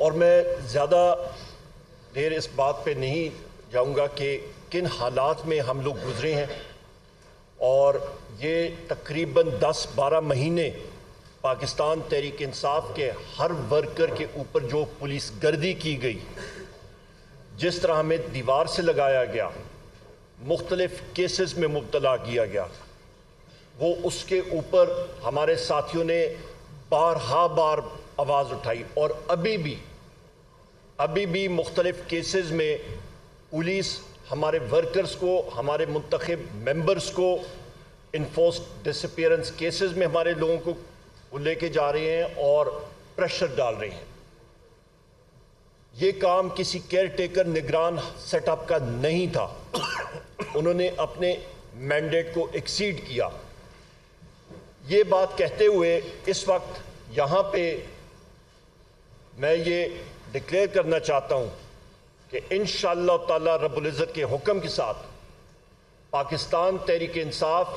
اور میں زیادہ دیر اس بات پہ نہیں جاؤں گا کہ کن حالات میں ہم لوگ گزرے ہیں، اور یہ تقریباً 10-12 مہینے پاکستان تحریک انصاف کے ہر ورکر کے اوپر جو پولیس گردی کی گئی، جس طرح ہمیں دیوار سے لگایا گیا، مختلف کیسز میں مبتلا کیا گیا، وہ اس کے اوپر ہمارے ساتھیوں نے بارہا بار آواز اٹھائی، اور ابھی بھی مختلف کیسز میں پولیس ہمارے ورکرز کو، ہمارے منتخب ممبرز کو انفورسڈ ڈس اپیئرنس کیسز میں ہمارے لوگوں کو لے کے جا رہے ہیں اور پریشر ڈال رہے ہیں۔ یہ کام کسی کیئر ٹیکر نگران سیٹ اپ کا نہیں تھا، انہوں نے اپنے مینڈیٹ کو ایکسیڈ کیا۔ یہ بات کہتے ہوئے اس وقت یہاں پہ میں یہ ڈکلیئر کرنا چاہتا ہوں کہ انشاءاللہ تعالی رب العزت کے حکم کے ساتھ پاکستان تحریک انصاف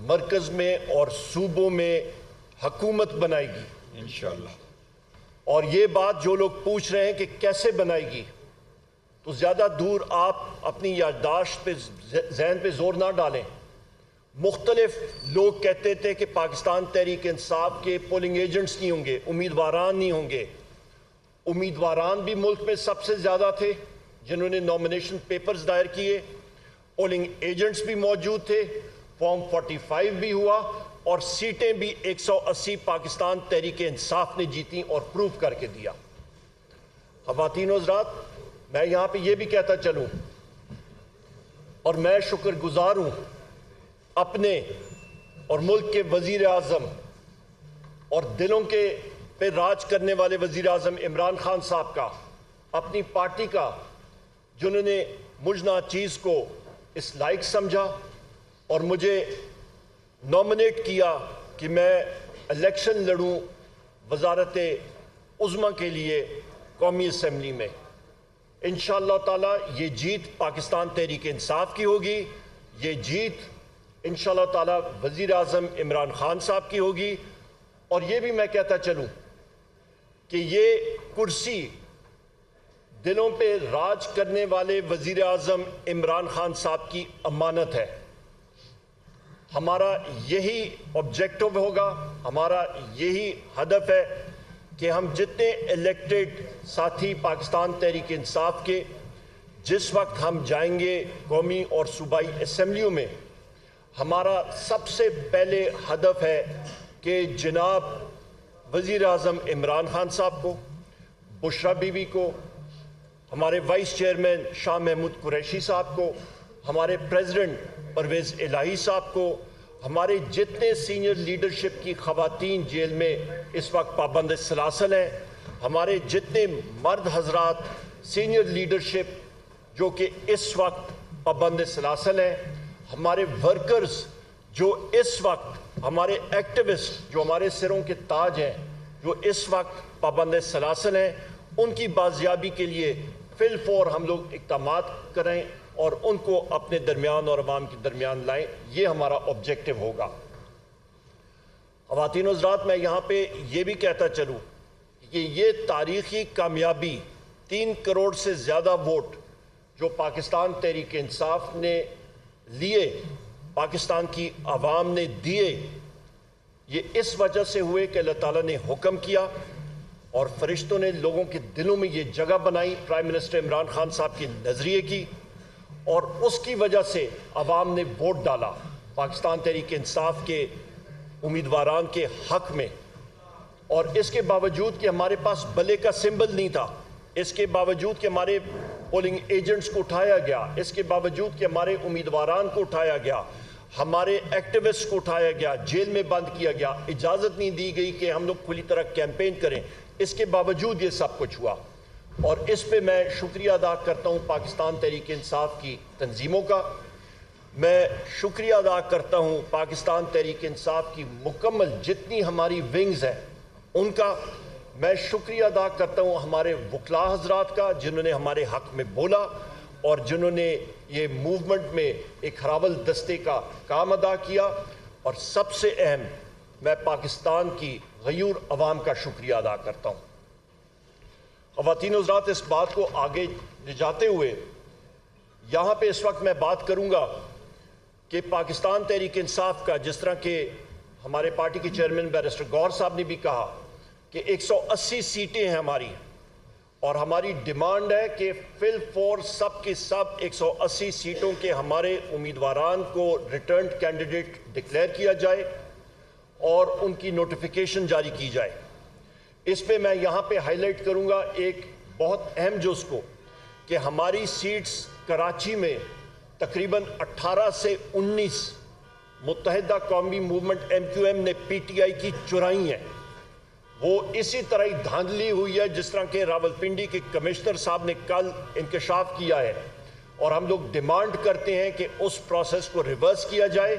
مرکز میں اور صوبوں میں حکومت بنائے گی انشاءاللہ۔ اور یہ بات جو لوگ پوچھ رہے ہیں کہ کیسے بنائے گی، تو زیادہ دور آپ اپنی یادداشت پہ ذہن پہ زور نہ ڈالیں۔ مختلف لوگ کہتے تھے کہ پاکستان تحریک انصاف کے پولنگ ایجنٹس نہیں ہوں گے، امیدواران نہیں ہوں گے۔ امیدواران بھی ملک میں سب سے زیادہ تھے جنہوں نے نامینیشن پیپرز دائر کیے، پولنگ ایجنٹس بھی موجود تھے، فارم 45 بھی ہوا، اور سیٹیں بھی 180 پاکستان تحریک انصاف نے جیتی اور پروف کر کے دیا۔ خواتین و حضرات، میں یہاں پہ یہ بھی کہتا چلوں، اور میں شکر گزار ہوں اپنے اور ملک کے وزیر اعظم اور دلوں کے پہ راج کرنے والے وزیر اعظم عمران خان صاحب کا، اپنی پارٹی کا، جنہوں نے مجھ ناچیز کو اس لائق سمجھا اور مجھے نومینیٹ کیا کہ میں الیکشن لڑوں وزارت عظمیٰ کے لیے قومی اسمبلی میں۔ انشاءاللہ تعالی یہ جیت پاکستان تحریک انصاف کی ہوگی، یہ جیت انشاءاللہ تعالی وزیر اعظم عمران خان صاحب کی ہوگی، اور یہ بھی میں کہتا چلوں کہ یہ کرسی دلوں پہ راج کرنے والے وزیر اعظم عمران خان صاحب کی امانت ہے۔ ہمارا یہی آبجیکٹو ہوگا، ہمارا یہی ہدف ہے کہ ہم جتنے الیکٹڈ ساتھی پاکستان تحریک انصاف کے جس وقت ہم جائیں گے قومی اور صوبائی اسمبلیوں میں، ہمارا سب سے پہلے ہدف ہے کہ جناب وزیر اعظم عمران خان صاحب کو، بشرا بی بی کو، ہمارے وائس چیئرمین شاہ محمود قریشی صاحب کو، ہمارے پریزیڈنٹ پرویز الہی صاحب کو، ہمارے جتنے سینئر لیڈرشپ کی خواتین جیل میں اس وقت پابند سلاسل ہیں، ہمارے جتنے مرد حضرات سینئر لیڈرشپ جو کہ اس وقت پابند سلاسل ہیں، ہمارے ورکرز جو اس وقت، ہمارے ایکٹیوسٹ جو ہمارے سروں کے تاج ہیں، جو اس وقت پابند سلاسل ہیں، ان کی بازیابی کے لیے فی الفور ہم لوگ اقدامات کریں اور ان کو اپنے درمیان اور عوام کے درمیان لائیں۔ یہ ہمارا آبجیکٹو ہوگا۔ خواتین و حضرات، میں یہاں پہ یہ بھی کہتا چلوں کہ یہ تاریخی کامیابی، 3 کروڑ سے زیادہ ووٹ جو پاکستان تحریک انصاف نے لیے، پاکستان کی عوام نے دیے، یہ اس وجہ سے ہوئے کہ اللہ تعالیٰ نے حکم کیا اور فرشتوں نے لوگوں کے دلوں میں یہ جگہ بنائی پرائم منسٹر عمران خان صاحب کے نظریے کی، اور اس کی وجہ سے عوام نے ووٹ ڈالا پاکستان تحریک انصاف کے امیدواران کے حق میں۔ اور اس کے باوجود کہ ہمارے پاس بلے کا سمبل نہیں تھا، اس کے باوجود کہ ہمارے پولنگ ایجنٹس کو اٹھایا گیا، اس کے باوجود کہ ہمارے امیدواران کو اٹھایا گیا، ہمارے ایکٹیوسٹ کو اٹھایا گیا، جیل میں بند کیا گیا، اجازت نہیں دی گئی کہ ہم لوگ کھلی طرح کیمپین کریں، اس کے باوجود یہ سب کچھ ہوا۔ اور اس پہ میں شکریہ ادا کرتا ہوں پاکستان تحریک انصاف کی تنظیموں کا، میں شکریہ ادا کرتا ہوں پاکستان تحریک انصاف کی مکمل جتنی ہماری ونگز ہیں ان کا، میں شکریہ ادا کرتا ہوں ہمارے وکلاء حضرات کا جنہوں نے ہمارے حق میں بولا اور جنہوں نے یہ موومنٹ میں ایک ہراول دستے کا کام ادا کیا، اور سب سے اہم میں پاکستان کی غیور عوام کا شکریہ ادا کرتا ہوں۔ خواتین و حضرات، اس بات کو آگے لے جاتے ہوئے یہاں پہ اس وقت میں بات کروں گا کہ پاکستان تحریک انصاف کا، جس طرح کہ ہمارے پارٹی کے چیئرمین بیرسٹر گور صاحب نے بھی کہا کہ 180 سیٹیں ہیں ہماری، اور ہماری ڈیمانڈ ہے کہ فی الفور سب کے سب 180 سیٹوں کے ہمارے امیدواران کو ریٹرنڈ کینڈیڈیٹ ڈکلیئر کیا جائے اور ان کی نوٹیفیکیشن جاری کی جائے۔ اس پہ میں یہاں پہ ہائی لائٹ کروں گا ایک بہت اہم جز کو، کہ ہماری سیٹس کراچی میں تقریباً 18 سے 19 متحدہ قومی موومنٹ MQM نے PTI کی چرائی ہیں۔ وہ اسی طرح ہی دھاندلی ہوئی ہے جس طرح کہ راولپنڈی کے کمشنر صاحب نے کل انکشاف کیا ہے، اور ہم لوگ ڈیمانڈ کرتے ہیں کہ اس پروسیس کو ریورس کیا جائے،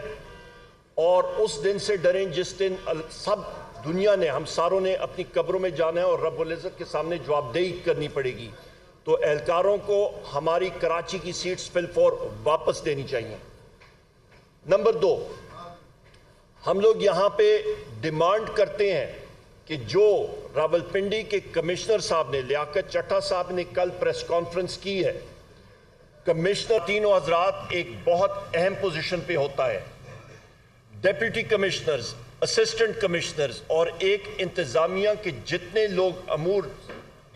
اور اس دن سے ڈریں جس دن سب دنیا نے، ہم ساروں نے اپنی قبروں میں جانا ہے اور رب العزت کے سامنے جواب دہی کرنی پڑے گی۔ تو اہلکاروں کو ہماری کراچی کی سیٹس فی الفور واپس دینی چاہیے۔ نمبر 2، ہم لوگ یہاں پہ ڈیمانڈ کرتے ہیں کہ جو راولپنڈی کے کمشنر صاحب نے، لیاقت چٹھا صاحب نے کل پریس کانفرنس کی ہے، کمشنر تینوں حضرات ایک بہت اہم پوزیشن پہ ہوتا ہے، ڈیپٹی کمشنرز، اسسٹنٹ کمشنرز اور ایک انتظامیہ کے جتنے لوگ امور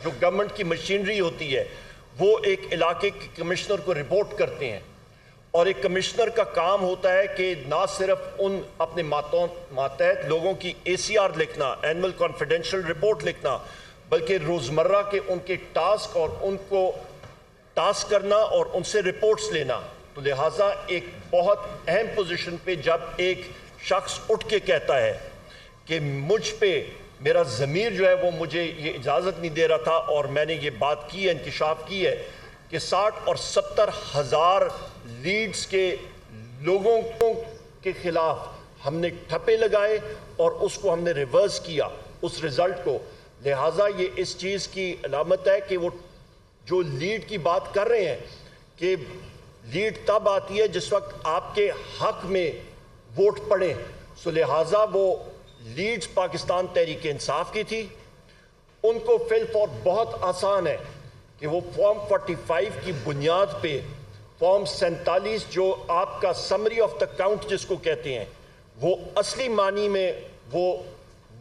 جو گورنمنٹ کی مشینری ہوتی ہے وہ ایک علاقے کے کمشنر کو رپورٹ کرتے ہیں، اور ایک کمشنر کا کام ہوتا ہے کہ نہ صرف ان اپنے ماتحت لوگوں کی ACR لکھنا، اینول کانفیڈنشل رپورٹ لکھنا، بلکہ روزمرہ کے ان کے ٹاسک اور ان کو ٹاسک کرنا اور ان سے رپورٹس لینا۔ تو لہٰذا ایک بہت اہم پوزیشن پہ جب ایک شخص اٹھ کے کہتا ہے کہ مجھ پہ میرا ضمیر جو ہے وہ مجھے یہ اجازت نہیں دے رہا تھا، اور میں نے یہ بات کی ہے، انکشاف کی ہے کہ 60 اور 70 ہزار لیڈز کے لوگوں کے خلاف ہم نے ٹھپے لگائے اور اس کو ہم نے ریورس کیا، اس رزلٹ کو۔ لہٰذا یہ اس چیز کی علامت ہے کہ وہ جو لیڈ کی بات کر رہے ہیں کہ لیڈ تب آتی ہے جس وقت آپ کے حق میں ووٹ پڑیں، سو لہٰذا وہ لیڈز پاکستان تحریک انصاف کی تھی۔ ان کو فی الفور بہت آسان ہے کہ وہ فارم 45 کی بنیاد پہ فارم 47 جو آپ کا سمری آف دا کاؤنٹ جس کو کہتے ہیں، وہ اصلی معنی میں وہ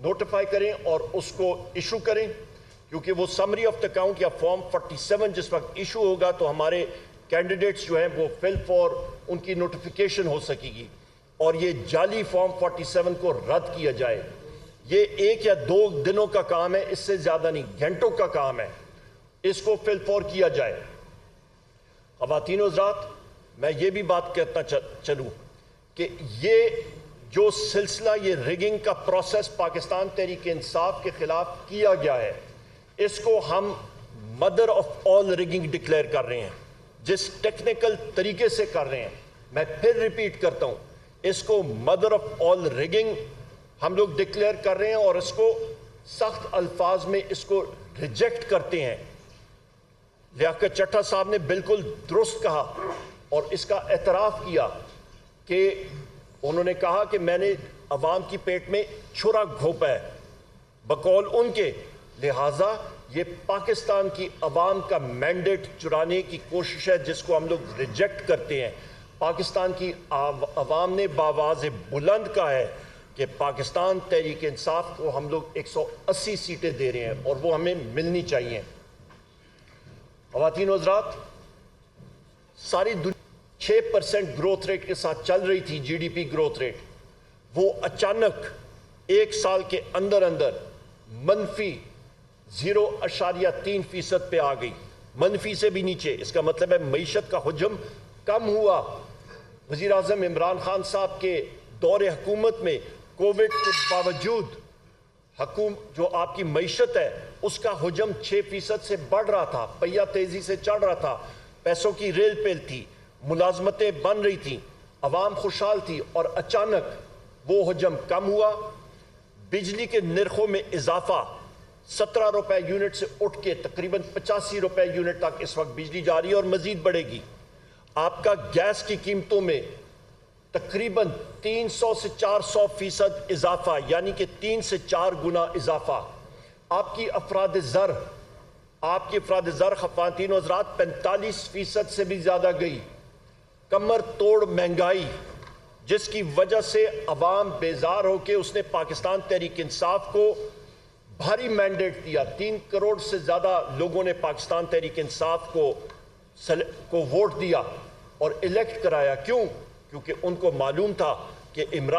نوٹیفائی کریں اور اس کو ایشو کریں، کیونکہ وہ سمری آف دا کاؤنٹ یا فارم 47 جس وقت ایشو ہوگا تو ہمارے کینڈیڈیٹس جو ہیں وہ فی الفور ان کی نوٹیفیکیشن ہو سکے گی، اور یہ جعلی فارم 47 کو رد کیا جائے۔ یہ 1 یا 2 دنوں کا کام ہے، اس سے زیادہ نہیں، گھنٹوں کا کام ہے، اس کو فی الفور کیا جائے۔ خواتین و حضرات، میں یہ بھی بات کہتا چلوں کہ یہ جو سلسلہ، یہ ریگنگ کا پروسیس پاکستان تحریک انصاف کے خلاف کیا گیا ہے، اس کو ہم mother of all rigging declare کر رہے ہیں، جس ٹیکنیکل طریقے سے کر رہے ہیں۔ میں پھر ریپیٹ کرتا ہوں، اس کو مدر آف آل ریگنگ ہم لوگ ڈکلیئر کر رہے ہیں، اور اس کو سخت الفاظ میں اس کو ریجیکٹ کرتے ہیں۔ لیاقت چٹھا صاحب نے بالکل درست کہا اور اس کا اعتراف کیا کہ انہوں نے کہا کہ میں نے عوام کی پیٹ میں چھرا گھونپا ہے، بقول ان کے، لہٰذا یہ پاکستان کی عوام کا مینڈیٹ چرانے کی کوشش ہے جس کو ہم لوگ ریجیکٹ کرتے ہیں۔ پاکستان کی عوام نے بآواز بلند کہا ہے کہ پاکستان تحریک انصاف کو ہم لوگ 180 سیٹیں دے رہے ہیں اور وہ ہمیں ملنی چاہیے۔ خواتین و حضرات، ساری دنیا 6% گروتھ ریٹ کے ساتھ چل رہی تھی، GDP گروتھ ریٹ، وہ اچانک 1 سال کے اندر منفی 0.3% پہ آ گئی، منفی سے بھی نیچے۔ اس کا مطلب ہے معیشت کا حجم کم ہوا۔ وزیر اعظم عمران خان صاحب کے دور حکومت میں کووڈ کے باوجود جو آپ کی معیشت ہے اس کا حجم 6% سے بڑھ رہا تھا، پہیہ تیزی سے چڑھ رہا تھا، پیسوں کی ریل پیل تھی، ملازمتیں بن رہی تھیں، عوام خوشحال تھی، اور اچانک وہ حجم کم ہوا۔ بجلی کے نرخوں میں اضافہ 17 روپے یونٹ سے اٹھ کے تقریباً 85 روپے یونٹ تک اس وقت بجلی جاری ہے اور مزید بڑھے گی۔ آپ کا گیس کی قیمتوں میں تقریباً 300 سے 400% اضافہ، یعنی کہ 3 سے 4 گنا اضافہ۔ آپ کی افراد زر آپ کی افراد زر خواتین و حضرات 45% سے بھی زیادہ گئی. کمر توڑ مہنگائی جس کی وجہ سے عوام بیزار ہو کے اس نے پاکستان تحریک انصاف کو بھاری مینڈیٹ دیا. 3 کروڑ سے زیادہ لوگوں نے پاکستان تحریک انصاف کو ووٹ دیا اور الیکٹ کرایا. کیوں؟ کیونکہ ان کو معلوم تھا کہ عمران